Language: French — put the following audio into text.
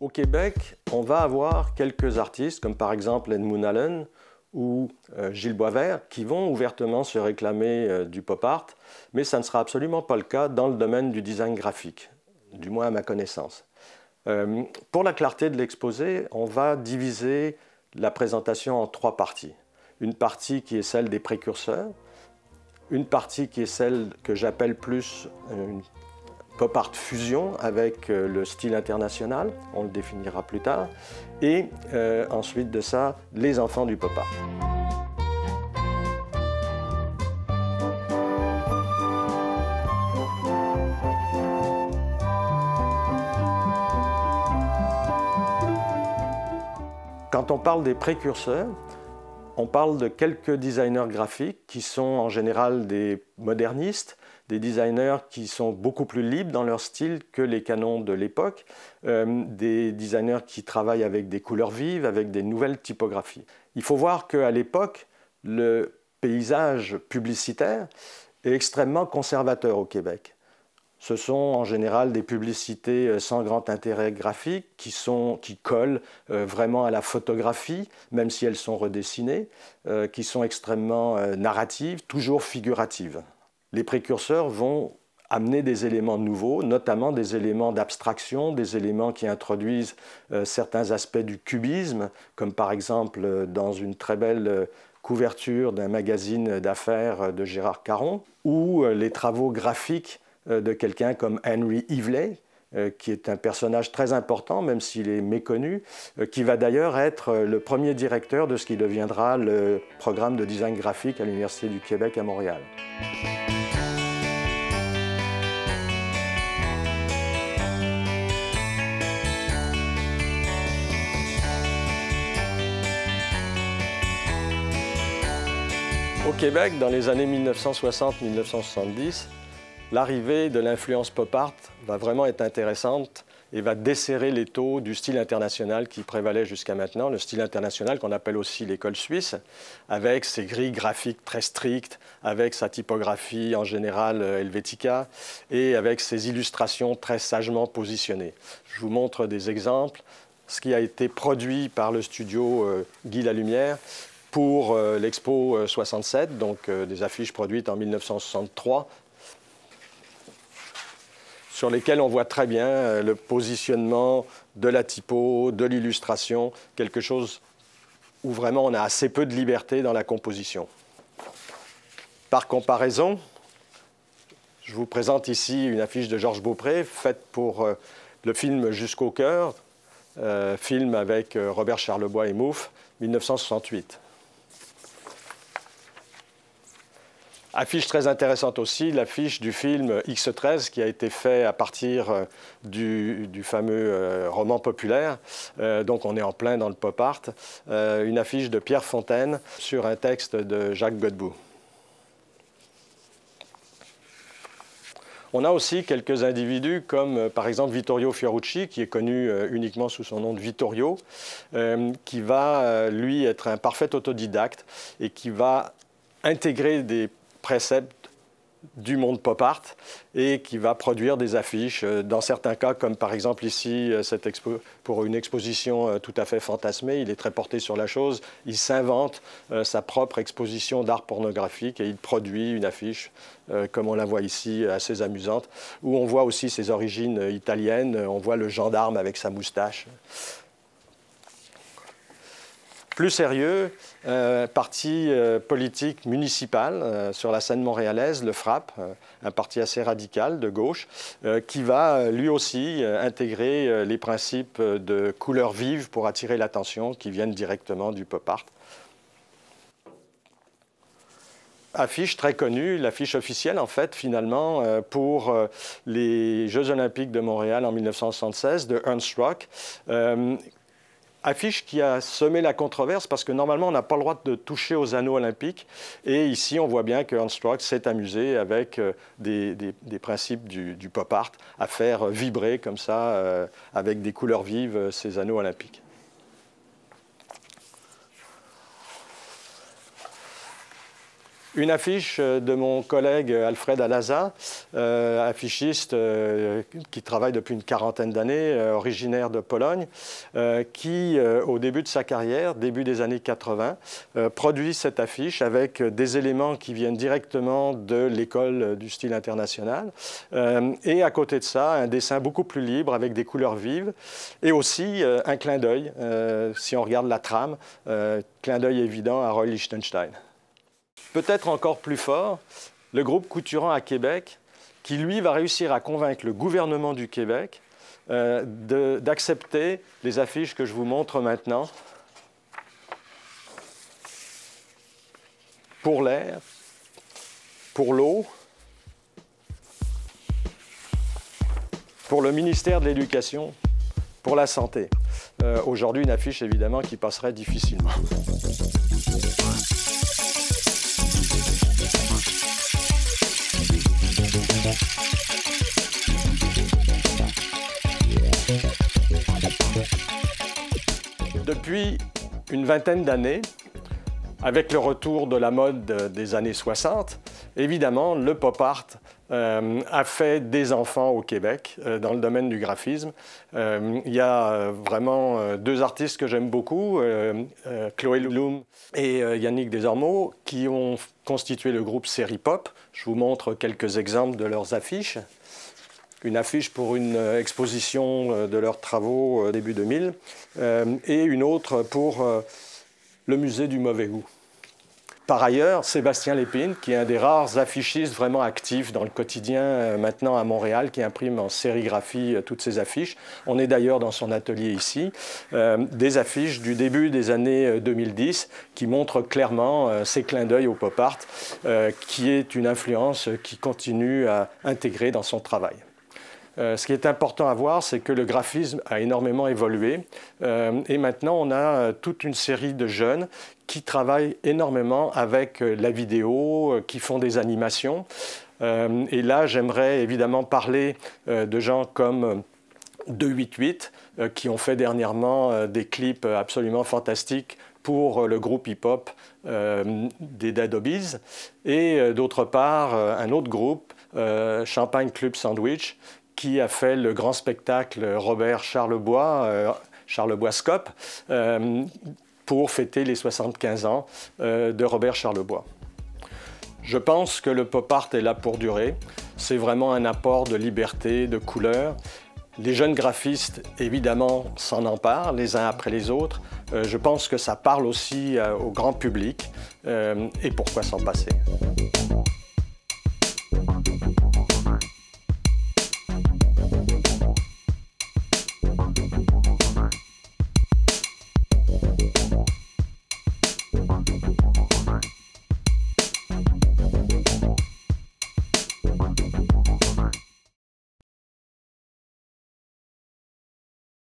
Au Québec, on va avoir quelques artistes, comme par exemple Edmund Allen ou Gilles Boisvert, qui vont ouvertement se réclamer du pop art, mais ça ne sera absolument pas le cas dans le domaine du design graphique, du moins à ma connaissance. Pour la clarté de l'exposé, on va diviser la présentation en trois parties. Une partie qui est celle des précurseurs, une partie qui est celle que j'appelle plus une pop art fusion avec le style international, on le définira plus tard, et ensuite de ça, les enfants du pop art. Quand on parle des précurseurs, on parle de quelques designers graphiques qui sont en général des modernistes, des designers qui sont beaucoup plus libres dans leur style que les canons de l'époque, des designers qui travaillent avec des couleurs vives, avec des nouvelles typographies. Il faut voir qu'à l'époque, le paysage publicitaire est extrêmement conservateur au Québec. Ce sont en général des publicités sans grand intérêt graphique qui collent vraiment à la photographie, même si elles sont redessinées, qui sont extrêmement narratives, toujours figuratives. Les précurseurs vont amener des éléments nouveaux, notamment des éléments d'abstraction, des éléments qui introduisent certains aspects du cubisme, comme par exemple dans une très belle couverture d'un magazine d'affaires de Gérard Caron, ou les travaux graphiques de quelqu'un comme Henry Eveley, qui est un personnage très important, même s'il est méconnu, qui va d'ailleurs être le premier directeur de ce qui deviendra le programme de design graphique à l'Université du Québec à Montréal. Au Québec, dans les années 1960-1970, l'arrivée de l'influence pop art va vraiment être intéressante et va desserrer l'étau du style international qui prévalait jusqu'à maintenant, le style international qu'on appelle aussi l'école suisse, avec ses grilles graphiques très strictes, avec sa typographie en général Helvetica et avec ses illustrations très sagement positionnées. Je vous montre des exemples. Ce qui a été produit par le studio Guy Lalumière pour l'Expo 67, donc des affiches produites en 1963, sur lesquels on voit très bien le positionnement de la typo, de l'illustration, quelque chose où vraiment on a assez peu de liberté dans la composition. Par comparaison, je vous présente ici une affiche de Georges Beaupré faite pour le film Jusqu'au cœur, film avec Robert Charlebois et Mouffe, 1968. Affiche très intéressante aussi, l'affiche du film X13 qui a été fait à partir du fameux roman populaire. Donc on est en plein dans le pop art. Une affiche de Pierre Fontaine sur un texte de Jacques Godbout. On a aussi quelques individus comme par exemple Vittorio Fiorucci, qui est connu uniquement sous son nom de Vittorio, qui va lui être un parfait autodidacte et qui va intégrer des préceptes du monde pop art et qui va produire des affiches, dans certains cas, comme par exemple ici, pour une exposition tout à fait fantasmée, il est très porté sur la chose, il s'invente sa propre exposition d'art pornographique et il produit une affiche, comme on la voit ici, assez amusante, où on voit aussi ses origines italiennes, on voit le gendarme avec sa moustache. Plus sérieux, parti politique municipal sur la scène montréalaise, le FRAPP, un parti assez radical de gauche, qui va lui aussi intégrer les principes de couleurs vives pour attirer l'attention qui viennent directement du pop art. Affiche très connue, l'affiche officielle en fait finalement pour les Jeux olympiques de Montréal en 1976 de Ernst Rock. Affiche qui a semé la controverse parce que normalement, on n'a pas le droit de toucher aux anneaux olympiques. Et ici, on voit bien que Ernst Rock s'est amusé avec des principes du pop art à faire vibrer comme ça, avec des couleurs vives, ces anneaux olympiques. Une affiche de mon collègue Alfred Alaza, affichiste qui travaille depuis une quarantaine d'années, originaire de Pologne, qui, au début de sa carrière, début des années 80, produit cette affiche avec des éléments qui viennent directement de l'école du style international. Et à côté de ça, un dessin beaucoup plus libre avec des couleurs vives et aussi un clin d'œil, si on regarde la trame, clin d'œil évident à Roy Lichtenstein. Peut-être encore plus fort, le groupe Couturant à Québec, qui lui va réussir à convaincre le gouvernement du Québec d'accepter les affiches que je vous montre maintenant pour l'air, pour l'eau, pour le ministère de l'Éducation, pour la santé. Aujourd'hui, une affiche évidemment qui passerait difficilement. Depuis une vingtaine d'années, avec le retour de la mode des années 60, évidemment, le pop art a fait des enfants au Québec dans le domaine du graphisme. Il y a vraiment deux artistes que j'aime beaucoup, Chloé Loum et Yannick Desormeaux, qui ont constitué le groupe Série Pop. Je vous montre quelques exemples de leurs affiches. Une affiche pour une exposition de leurs travaux début 2000 et une autre pour le musée du mauvais goût. Par ailleurs, Sébastien Lépine, qui est un des rares affichistes vraiment actifs dans le quotidien maintenant à Montréal, qui imprime en sérigraphie toutes ses affiches. On est d'ailleurs dans son atelier ici. Des affiches du début des années 2010 qui montrent clairement ces clins d'œil au pop art, qui est une influence qui continue à intégrer dans son travail. Ce qui est important à voir, c'est que le graphisme a énormément évolué et maintenant on a toute une série de jeunes qui travaillent énormément avec la vidéo, qui font des animations. Et là, j'aimerais évidemment parler de gens comme 288 qui ont fait dernièrement des clips absolument fantastiques pour le groupe hip-hop des Dead Obies. Et d'autre part, un autre groupe, Champagne Club Sandwich, qui a fait le grand spectacle Robert Charlebois, Charlebois Scope, pour fêter les 75 ans de Robert Charlebois. Je pense que le pop art est là pour durer. C'est vraiment un apport de liberté, de couleur. Les jeunes graphistes, évidemment, s'en emparent les uns après les autres. Je pense que ça parle aussi au grand public. Et pourquoi s'en passer ?